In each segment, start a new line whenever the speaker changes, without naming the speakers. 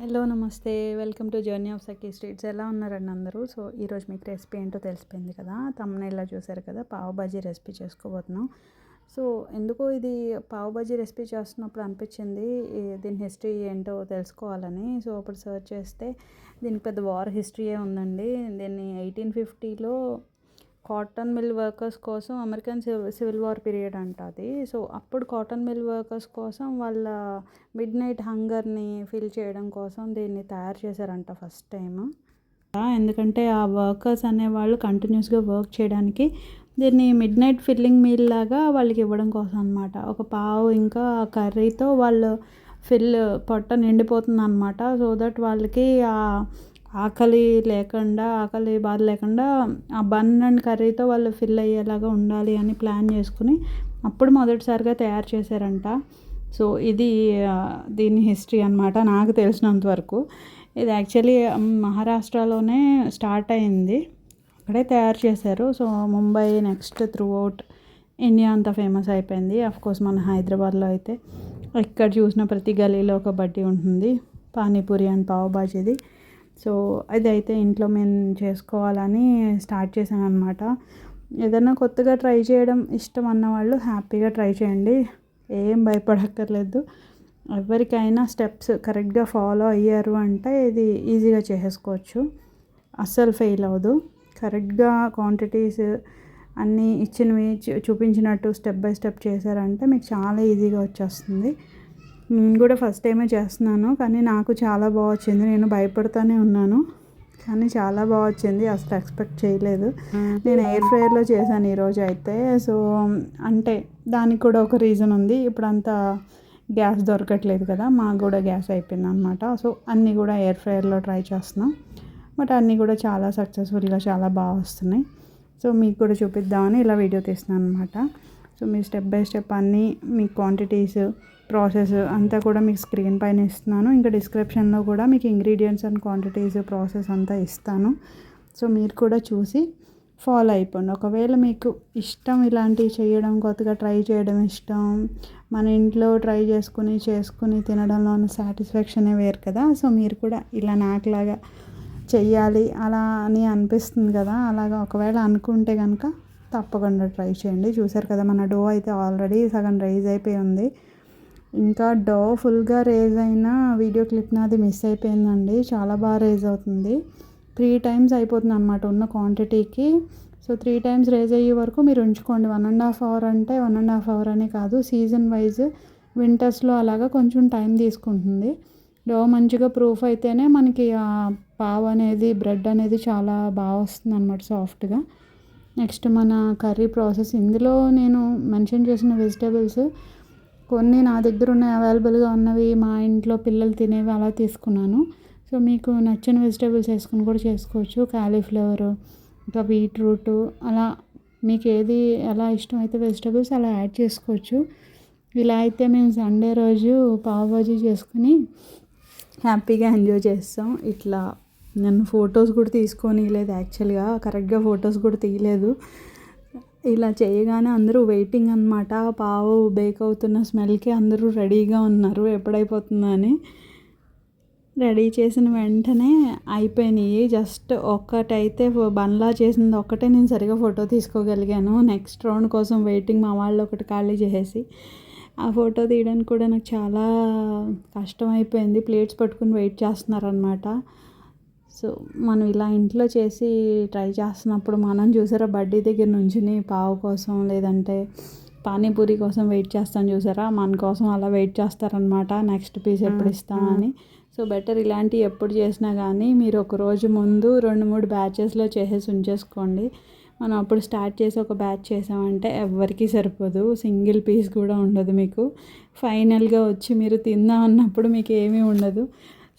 Hello నమస్తే welcome to journey of Sakhi streets. ఎలా ఉన్నారండి అందరూ? సో ఈరోజు మీకు రెసిపీ ఏంటో తెలిసిపోయింది కదా, తమ్మునేలా చూసారు కదా, పావ్ బాజీ రెసిపీ చేసుకోబోతున్నాం. సో ఎందుకో ఇది పావ్ బాజీ రెసిపీ చేస్తున్నప్పుడు అనిపించింది దీని హిస్టరీ ఏంటో తెలుసుకోవాలని. సో అప్పుడు సర్చ్ చేస్తే దీనికి పెద్ద వార్ హిస్టరీయే ఉందండి. దీన్ని 1850లో కాటన్ మిల్ వర్కర్స్ కోసం అమెరికన్ సివిల్ వార్ పీరియడ్ అంట అది. సో అప్పుడు కాటన్ మిల్ వర్కర్స్ కోసం వాళ్ళ మిడ్ నైట్ హంగర్ని ఫిల్ చేయడం కోసం దీన్ని తయారు చేశారంట ఫస్ట్ టైం. ఎందుకంటే ఆ వర్కర్స్ అనేవాళ్ళు కంటిన్యూస్గా వర్క్ చేయడానికి దీన్ని మిడ్ నైట్ ఫిల్లింగ్ మీల్ లాగా వాళ్ళకి ఇవ్వడం కోసం అనమాట. ఒక పావు ఇంకా కర్రీతో వాళ్ళు పొట్ట నిండిపోతుంది అనమాట. సో దట్ వాళ్ళకి ఆకలి బాధ లేకుండా ఆ బన్ అండ్ కర్రీతో వాళ్ళు ఫిల్ అయ్యేలాగా ఉండాలి అని ప్లాన్ చేసుకుని అప్పుడు మొదటిసారిగా తయారు చేశారంట. సో ఇది దీని హిస్టరీ అనమాట నాకు తెలిసినంతవరకు. ఇది యాక్చువల్లీ మహారాష్ట్రలోనే స్టార్ట్ అయింది, అక్కడే తయారు చేశారు. So Mumbai next through out India అంతా ఫేమస్ అయిపోయింది. కోర్స్ మన హైదరాబాద్లో అయితే ఎక్కడ చూసిన ప్రతి గలీలో ఒక బడ్డీ ఉంటుంది పానీపూరి అండ్ పావ్ బాజీది. సో అది అయితే ఇంట్లో మేము చేసుకోవాలని స్టార్ట్ చేశాను అనమాట. ఏదైనా కొత్తగా ట్రై చేయడం ఇష్టం అన్నవాళ్ళు హ్యాపీగా ట్రై చేయండి, ఏం భయపడక్కర్లేదు. ఎవరికైనా స్టెప్స్ కరెక్ట్గా ఫాలో అయ్యారు అంటే ఇది ఈజీగా చేసేసుకోవచ్చు, అస్సలు ఫెయిల్ అవ్వదు. కరెక్ట్గా క్వాంటిటీస్ అన్నీ ఇచ్చినవి చూపించినట్టు స్టెప్ బై స్టెప్ చేశారంటే మీకు చాలా ఈజీగా వచ్చేస్తుంది. నేను కూడా ఫస్ట్ టైమే చేస్తున్నాను, కానీ నాకు చాలా బాగా వచ్చింది. నేను భయపడుతూనే ఉన్నాను, కానీ చాలా బాగా వచ్చింది, అసలు ఎక్స్పెక్ట్ చేయలేదు. నేను ఎయిర్ ఫ్రైయర్లో చేశాను ఈరోజు అయితే. సో అంటే దానికి కూడా ఒక రీజన్ ఉంది, ఇప్పుడు అంతా గ్యాస్ దొరకట్లేదు కదా, మాకు కూడా గ్యాస్ అయిపోయింది అనమాట. సో అన్నీ కూడా ఎయిర్ ఫ్రైయర్లో ట్రై చేస్తున్నాం, బట్ అన్నీ కూడా చాలా సక్సెస్ఫుల్గా చాలా బాగా వస్తున్నాయి. సో మీకు కూడా చూపిద్దామని ఇలా వీడియో తీస్తున్నాను అనమాట. సో మీరు స్టెప్ బై స్టెప్ అన్నీ మీ క్వాంటిటీస్ ప్రాసెస్ అంతా కూడా మీకు స్క్రీన్ పైన ఇస్తున్నాను. ఇంకా డిస్క్రిప్షన్లో కూడా మీకు ఇంగ్రీడియంట్స్ అండ్ క్వాంటిటీస్ ప్రాసెస్ అంతా ఇస్తాను. సో మీరు కూడా చూసి ఫాలో అయిపోండి. ఒకవేళ మీకు ఇష్టం ఇలాంటివి చేయడం, కొత్తగా ట్రై చేయడం ఇష్టం, మన ఇంట్లో ట్రై చేసుకుని తినడంలో ఉన్న సాటిస్ఫాక్షనే వేరు కదా. సో మీరు కూడా ఇలా నాకులాగా చెయ్యాలి అలా అని అనిపిస్తుంది కదా, అలాగా ఒకవేళ అనుకుంటే కనుక తప్పకుండా ట్రై చేయండి. చూసారు కదా మన డో అయితే ఆల్రెడీ సగం రైజ్ అయిపోయి ఉంది. ఇంకా డో ఫుల్గా రేజ్ అయిన వీడియో క్లిప్ నాది మిస్ అయిపోయిందండి, చాలా బాగా రేజ్ అవుతుంది. 3 times అయిపోతుంది అనమాట ఉన్న క్వాంటిటీకి. సో 3 times రేజ్ అయ్యే వరకు మీరు ఉంచుకోండి. 1.5 hour అంటే 1.5 hour అనే కాదు, సీజన్ వైజ్ వింటర్స్లో అలాగా కొంచెం టైం తీసుకుంటుంది. డో మంచిగా ప్రూఫ్ అయితేనే మనకి ఆ పావ్ అనేది బ్రెడ్ అనేది చాలా బాగా వస్తుంది అనమాట, సాఫ్ట్గా. నెక్స్ట్ మన కర్రీ ప్రాసెస్, ఇందులో నేను మెన్షన్ చేసిన వెజిటేబుల్స్ కొన్ని నా దగ్గర ఉన్న అవైలబుల్గా ఉన్నవి, మా ఇంట్లో పిల్లలు తినేవి అలా తీసుకున్నాను. సో మీకు నచ్చిన వెజిటేబుల్స్ వేసుకుని కూడా చేసుకోవచ్చు. కాలీఫ్లవర్, ఇంకా బీట్రూట్, అలా మీకు ఏది ఎలా ఇష్టమైతే వెజిటేబుల్స్ అలా యాడ్ చేసుకోవచ్చు. ఇలా అయితే మేము సండే రోజు పావ్ బాజీ చేసుకుని హ్యాపీగా ఎంజాయ్ చేస్తాం. ఇట్లా నన్ను ఫొటోస్ కూడా తీసుకొని లేదు, యాక్చువల్గా కరెక్ట్గా ఫొటోస్ కూడా తీయలేదు. ఇలా చేయగానే అందరూ వెయిటింగ్ అనమాట, పావు బేక్ అవుతున్న స్మెల్కి అందరూ రెడీగా ఉన్నారు ఎప్పుడైపోతుందా అని. రెడీ చేసిన వెంటనే అయిపోయినాయి. జస్ట్ ఒక్కటైతే బన్లా చేసింది ఒక్కటే నేను సరిగా ఫోటో తీసుకోగలిగాను. నెక్స్ట్ రౌండ్ కోసం వెయిటింగ్, మా వాళ్ళు ఒకటి ఖాళీ చేసేసి ఆ ఫోటో తీయడానికి కూడా నాకు చాలా కష్టం అయిపోయింది. ప్లేట్స్ పట్టుకుని వెయిట్ చేస్తున్నారనమాట. సో మనం ఇలా ఇంట్లో చేసి ట్రై చేస్తున్నప్పుడు మనం చూసారా బడ్డీ దగ్గర నుంచుని పావు కోసం లేదంటే పానీపూరి కోసం వెయిట్ చేస్తాను చూసారా, మన కోసం అలా వెయిట్ చేస్తారనమాట, నెక్స్ట్ పీస్ ఎప్పుడు ఇస్తామని. సో బెటర్ ఇలాంటివి ఎప్పుడు చేసినా కానీ మీరు ఒక రోజు ముందు 2-3 బ్యాచెస్లో చేసేసి ఉంచేసుకోండి. మనం అప్పుడు స్టార్ట్ చేసి ఒక బ్యాచ్ చేసామంటే ఎవరికీ సరిపోదు, సింగిల్ పీస్ కూడా ఉండదు మీకు. ఫైనల్గా వచ్చి మీరు తిందాం అన్నప్పుడు మీకు ఏమీ ఉండదు.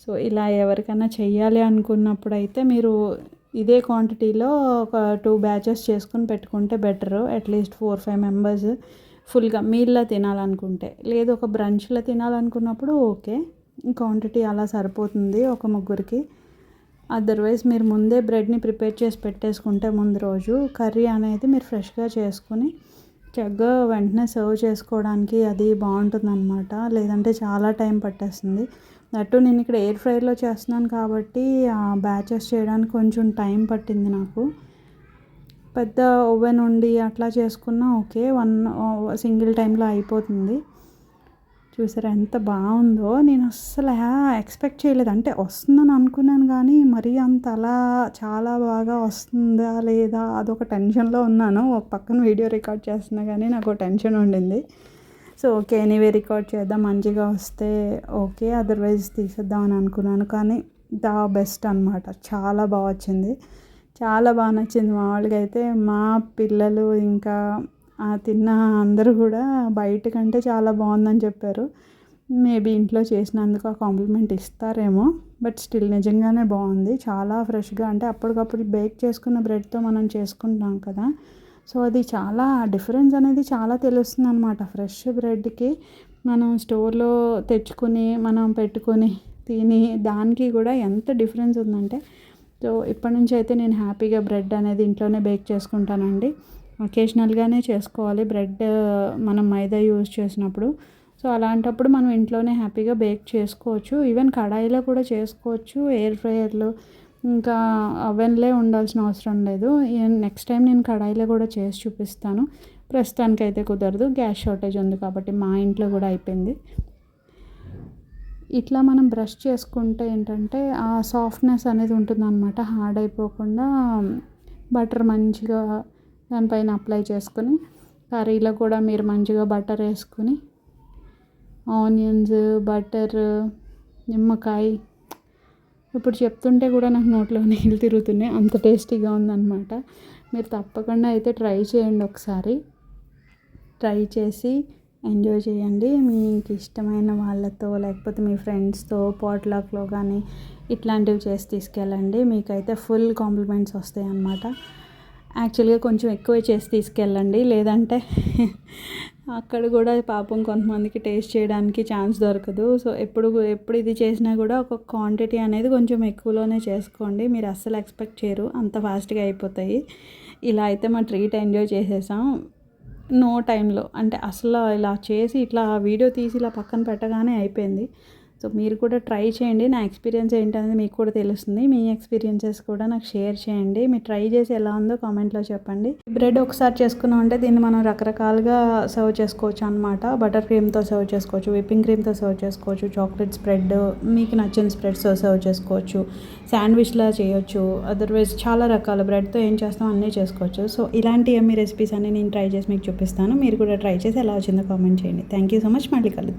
సో ఇలా ఎవరికైనా చెయ్యాలి అనుకున్నప్పుడు అయితే మీరు ఇదే క్వాంటిటీలో ఒక 2 batches చేసుకుని పెట్టుకుంటే బెటరు. అట్లీస్ట్ 4-5 members ఫుల్గా మీల్లో తినాలనుకుంటే, లేదు ఒక బ్రంచ్లో తినాలనుకున్నప్పుడు ఓకే, క్వాంటిటీ అలా సరిపోతుంది ఒక ముగ్గురికి. అదర్వైజ్ మీరు ముందే బ్రెడ్ని ప్రిపేర్ చేసి పెట్టేసుకుంటే ముందు రోజు కర్రీ అనేది మీరు ఫ్రెష్గా చేసుకుని చక్కగా వెంటనే సర్వ్ చేసుకోవడానికి అది బాగుంటుంది అనమాట. లేదంటే చాలా టైం పట్టేస్తుంది. దట్టు నేను ఇక్కడ ఎయిర్ ఫ్రైయర్లో చేస్తున్నాను కాబట్టి ఆ బ్యాచెస్ చేయడానికి కొంచెం టైం పట్టింది నాకు. పెద్ద ఓవెన్ ఉండి అట్లా చేసుకున్నా ఓకే, సింగిల్ టైంలో అయిపోతుంది. చూసారా ఎంత బాగుందో. నేను అస్సలు ఎక్స్పెక్ట్ చేయలేదు, అంటే వస్తుందని అనుకున్నాను కానీ మరీ అంత అలా చాలా బాగా వస్తుందా లేదా అదొక టెన్షన్లో ఉన్నాను. ఒక పక్కన వీడియో రికార్డ్ చేస్తున్నా కానీ నాకు టెన్షన్ ఉండింది. సో ఓకే, ఎనీవే రికార్డ్ చేద్దాం, మంచిగా వస్తే ఓకే, అదర్వైజ్ తీసేద్దాం అని అనుకున్నాను. కానీ ద బెస్ట్ అనమాట, చాలా బాగా వచ్చింది, చాలా బాగా నచ్చింది. మామూలుగా అయితే మా పిల్లలు ఇంకా తిన్న అందరూ కూడా బయట కంటే చాలా బాగుందని చెప్పారు. మేబీ ఇంట్లో చేసినందుకు ఆ కాంప్లిమెంట్ ఇస్తారేమో, బట్ స్టిల్ నిజంగానే బాగుంది. చాలా ఫ్రెష్గా, అంటే అప్పటికప్పుడు బేక్ చేసుకున్న బ్రెడ్తో మనం చేసుకుంటాం కదా, సో అది చాలా డిఫరెన్స్ అనేది చాలా తెలుస్తుంది అనమాట. ఫ్రెష్ బ్రెడ్కి మనం స్టోర్లో తెచ్చుకొని మనం పెట్టుకొని తిని దానికి కూడా ఎంత డిఫరెన్స్ ఉందంటే, సో ఇప్పటి నుంచి అయితే నేను హ్యాపీగా బ్రెడ్ అనేది ఇంట్లోనే బేక్ చేసుకుంటానండి. ఒకేషనల్గానే చేసుకోవాలి బ్రెడ్, మనం మైదా యూజ్ చేసినప్పుడు. సో అలాంటప్పుడు మనం ఇంట్లోనే హ్యాపీగా బేక్ చేసుకోవచ్చు. ఈవెన్ కడాయిలో కూడా చేసుకోవచ్చు, ఎయిర్ ఫ్రైయర్లో ఇంకా అవెన్లే ఉండాల్సిన అవసరం లేదు. నెక్స్ట్ టైం నేను కడాయిలో కూడా చేసి చూపిస్తాను. ప్రస్తుతానికైతే కుదరదు, గ్యాస్ షార్టేజ్ ఉంది కాబట్టి. మా ఇంట్లో కూడా అయిపోయింది. ఇట్లా మనం బ్రష్ చేసుకుంటే ఏంటంటే ఆ సాఫ్ట్నెస్ అనేది ఉంటుందన్నమాట, హార్డ్ అయిపోకుండా. బటర్ మంచిగా దానిపైన అప్లై చేసుకొని, కర్రీలో కూడా మీరు మంచిగా బటర్ వేసుకొని, ఆనియన్స్, బటర్, నిమ్మకాయ, ఇప్పుడు చెప్తుంటే కూడా నాకు నోట్లో నీళ్ళు తిరుగుతున్నాయి, అంత టేస్టీగా ఉందన్నమాట. మీరు తప్పకుండా అయితే ట్రై చేయండి ఒకసారి. ట్రై చేసి ఎంజాయ్ చేయండి. మీకు ఇష్టమైన వాళ్ళతో లేకపోతే మీ ఫ్రెండ్స్తో పాట్‌లాక్‌లో కానీ ఇట్లాంటివి చేసి తీసుకెళ్ళండి. మీకైతే ఫుల్ కాంప్లిమెంట్స్ వస్తాయి అన్నమాట. యాక్చువల్గా కొంచెం ఎక్కువే చేసి తీసుకెళ్ళండి, లేదంటే అక్కడ కూడా పాపం కొంతమందికి టేస్ట్ చేయడానికి ఛాన్స్ దొరకదు. సో ఎప్పుడు ఇది చేసినా కూడా ఒక క్వాంటిటీ అనేది కొంచెం ఎక్కువలోనే చేసుకోండి. మీరు అస్సలు ఎక్స్పెక్ట్ చేయరు అంత ఫాస్ట్గా అయిపోతాయి. ఇలా అయితే మా ట్రీట్ ఎంజాయ్ చేసేసాం నో టైంలో. అంటే అసలు ఇలా చేసి ఇట్లా వీడియో తీసి ఇలా పక్కన పెట్టగానే అయిపోయింది. సో మీరు కూడా ట్రై చేయండి. నా ఎక్స్పీరియన్స్ ఏంటనేది మీకు కూడా తెలుస్తుంది. మీ ఎక్స్పీరియన్సెస్ కూడా నాకు షేర్ చేయండి. మీరు ట్రై చేసి ఎలా ఉందో కామెంట్లో చెప్పండి. బ్రెడ్ ఒకసారి చేసుకున్నాం అంటే దీన్ని మనం రకరకాలుగా సర్వ్ చేసుకోవచ్చు అనమాట. బటర్ క్రీమ్తో సర్వ్ చేసుకోవచ్చు, విప్పింగ్ క్రీమ్తో సర్వ్ చేసుకోవచ్చు, చాక్లెట్ స్ప్రెడ్, మీకు నచ్చిన స్ప్రెడ్స్తో సర్వ్ చేసుకోవచ్చు, శాండ్విచ్లా చేయొచ్చు. అదర్వైజ్ చాలా రకాల బ్రెడ్తో ఏం చేస్తాం అన్నీ చేసుకోవచ్చు. సో ఇలాంటి ఎమ్మీ రెసిపీస్ అన్నీ నేను ట్రై చేసి మీకు చూపిస్తాను. మీరు కూడా ట్రై చేసి ఎలా వచ్చిందో కామెంట్ చేయండి. Thank you so much. మళ్ళీ కలుద్దాం.